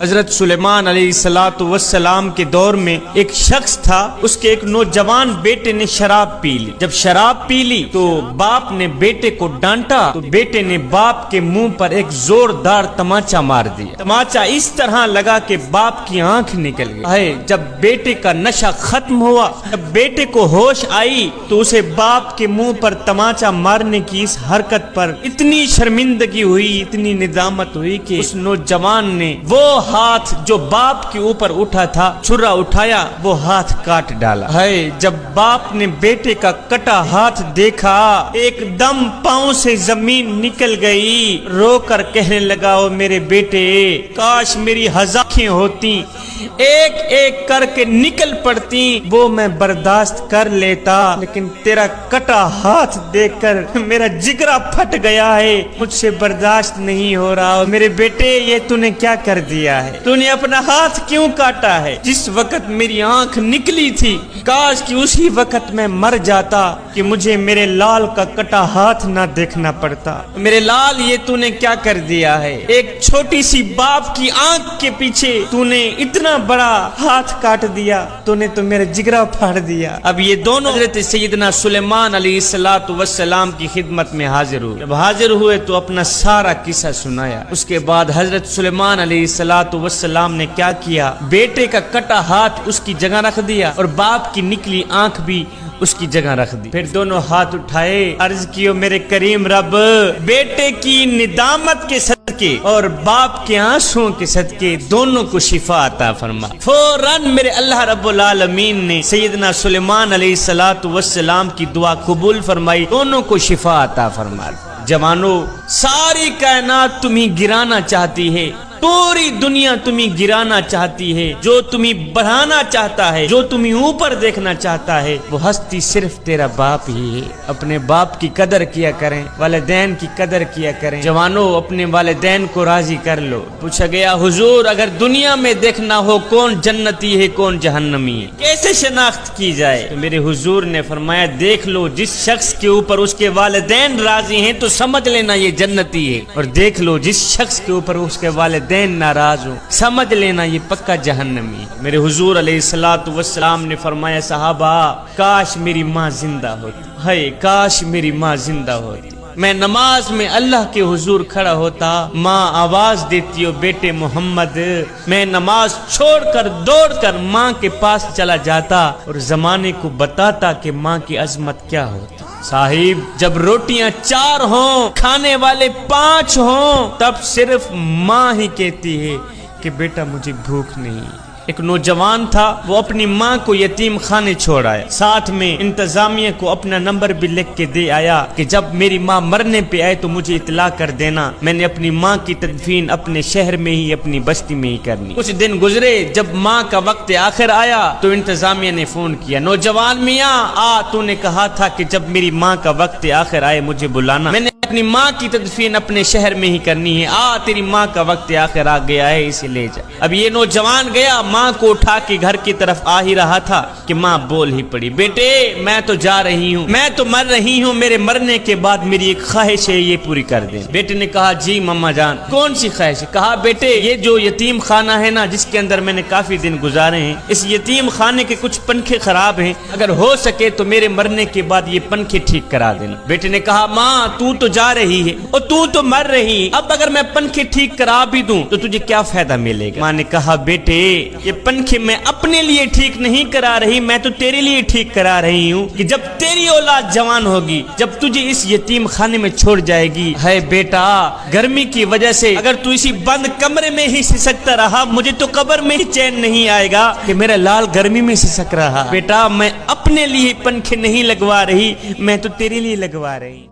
حضرت سلیمان علیہ السلام کے دور میں ایک شخص تھا، اس کے ایک نوجوان بیٹے نے شراب پی لی۔ جب شراب پی لی تو باپ نے بیٹے کو ڈانٹا تو بیٹے نے باپ کے منہ پر ایک زوردار تماچا مار دیا۔ تماچا اس طرح لگا کہ باپ کی آنکھ نکل گئی۔ جب بیٹے کا نشہ ختم ہوا، جب بیٹے کو ہوش آئی تو اسے باپ کے منہ پر تماچا مارنے کی اس حرکت پر اتنی شرمندگی ہوئی، اتنی ندامت ہوئی کہ اس نوجوان نے وہ ہاتھ جو باپ کے اوپر اٹھا تھا، چھرا اٹھایا، وہ ہاتھ کاٹ ڈالا۔ جب باپ نے بیٹے کا کٹا ہاتھ دیکھا، ایک دم پاؤں سے زمین نکل گئی، رو کر کہنے لگا، او میرے بیٹے، کاش میری ہزاریں ہوتی، ایک ایک کر کے نکل پڑتی، وہ میں برداشت کر لیتا، لیکن تیرا کٹا ہاتھ دیکھ کر میرا جگرا پھٹ گیا ہے، مجھ سے برداشت نہیں ہو رہا۔ میرے بیٹے، یہ تو نے کیا کر دیا ہے؟ تو نے اپنا ہاتھ کیوں کاٹا ہے؟ جس وقت میری آنکھ نکلی تھی، کاش کہ اسی وقت میں مر جاتا کہ مجھے میرے لال کا کٹا ہاتھ نہ دیکھنا پڑتا۔ میرے لال، یہ تو نے کیا کر دیا ہے؟ ایک چھوٹی سی باپ کی آنکھ کے پیچھے تو نے اتنا بڑا ہاتھ کاٹ دیا، تو نے تو میرا جگرا پھاڑ دیا۔ اب یہ دونوں حضرت سیدنا سلیمان علیہ السلام کی خدمت میں حاضر ہوئے۔ جب حاضر ہوئے تو اپنا سارا قصہ سنایا۔ اس کے بعد حضرت سلیمان علیہ السلام نے کیا کیا؟ بیٹے کا کٹا ہاتھ اس کی جگہ رکھ دیا اور باپ کی نکلی آنکھ بھی اس کی جگہ رکھ دی۔ پھر دونوں ہاتھ اٹھائے، عرض کیو، میرے کریم رب، بیٹے کی ندامت کے صدقے اور باپ کے آنسوں کے صدقے دونوں کو شفا عطا فرما۔ فوراً میرے اللہ رب العالمین نے سیدنا سلیمان علیہ السلام کی دعا قبول فرمائی، دونوں کو شفا عطا فرما۔ جوانو، ساری کائنات تمہیں گرانا چاہتی ہے، پوری دنیا تمہیں گرانا چاہتی ہے، جو تمہیں بڑھانا چاہتا ہے، جو تمہیں اوپر دیکھنا چاہتا ہے، وہ ہستی صرف تیرا باپ ہی ہے۔ اپنے باپ کی قدر کیا کریں، والدین کی قدر کیا کریں۔ جوانوں، اپنے والدین کو راضی کر لو۔ پوچھا گیا، حضور، اگر دنیا میں دیکھنا ہو کون جنتی ہے کون جہنمی ہے، کیسے شناخت کی جائے؟ تو میرے حضور نے فرمایا، دیکھ لو، جس شخص کے اوپر اس کے والدین راضی ہیں تو سمجھ لینا یہ جنتی ہے، اور دیکھ لو جس شخص کے اوپر اس کے والدین ناراض ہو، سمجھ لینا یہ پکا جہنمی۔ میرے حضور علیہ السلام نے فرمایا، صحابہ، کاش میری ماں زندہ ہوتی، ہے کاش میری ماں زندہ ہوتی، میں نماز میں اللہ کے حضور کھڑا ہوتا، ماں آواز دیتی ہو، بیٹے محمد، میں نماز چھوڑ کر دوڑ کر ماں کے پاس چلا جاتا اور زمانے کو بتاتا کہ ماں کی عظمت کیا ہوتی۔ صاحب، جب روٹیاں 4 ہوں، کھانے والے 5 ہوں، تب صرف ماں ہی کہتی ہے کہ بیٹا مجھے بھوک نہیں۔ ایک نوجوان تھا، وہ اپنی ماں کو یتیم خانے چھوڑ آیا، ساتھ میں انتظامیہ کو اپنا نمبر بھی لکھ کے دے آیا کہ جب میری ماں مرنے پہ آئے تو مجھے اطلاع کر دینا، میں نے اپنی ماں کی تدفین اپنے شہر میں ہی، اپنی بستی میں ہی کرنی۔ کچھ دن گزرے، جب ماں کا وقت آخر آیا تو انتظامیہ نے فون کیا، نوجوان میاں تو نے کہا تھا کہ جب میری ماں کا وقت آخر آئے مجھے بلانا، میں نے اپنی ماں کی تدفین اپنے شہر میں ہی کرنی ہے، تیری ماں کا وقت آخر آ گیا ہے، اسے لے جا۔ اب یہ نوجوان گیا، ماں کو اٹھا کے گھر کی طرف آ ہی رہا تھا کہ ماں بول ہی پڑی، بیٹے میں تو جا رہی ہوں، میں تو مر رہی ہوں، میرے مرنے کے بعد میری ایک خواہش ہے، یہ پوری کر دیں۔ بیٹے نے کہا، جی ماما جان، کون سی خواہش ہے؟ کہا، بیٹے یہ جو یتیم خانہ ہے نا، جس کے اندر میں نے کافی دن گزارے ہیں، اس یتیم خانے کے کچھ پنکھے خراب ہیں، اگر ہو سکے تو میرے مرنے کے بعد یہ پنکھے ٹھیک کرا دینا۔ بیٹے نے کہا، ماں تو جا رہی ہے اور تو مر رہی، اب اگر میں پنکھے ٹھیک کرا بھی دوں تو تجھے کیا فائدہ ملے گا؟ ماں نے کہا، بیٹے یہ پنکھے میں اپنے لیے ٹھیک نہیں کرا رہی، میں تو تیرے لیے ٹھیک کرا رہی ہوں کہ جب تیری اولاد جوان ہوگی، جب تجھے اس یتیم خانے میں چھوڑ جائے گی، ہے بیٹا گرمی کی وجہ سے اگر تو اسی بند کمرے میں ہی سسکتا رہا، مجھے تو قبر میں ہی چین نہیں آئے گا کہ میرا لال گرمی میں سسک رہا۔ بیٹا میں اپنے لیے پنکھے نہیں لگوا رہی، میں تو تیرے لیے لگوا رہی۔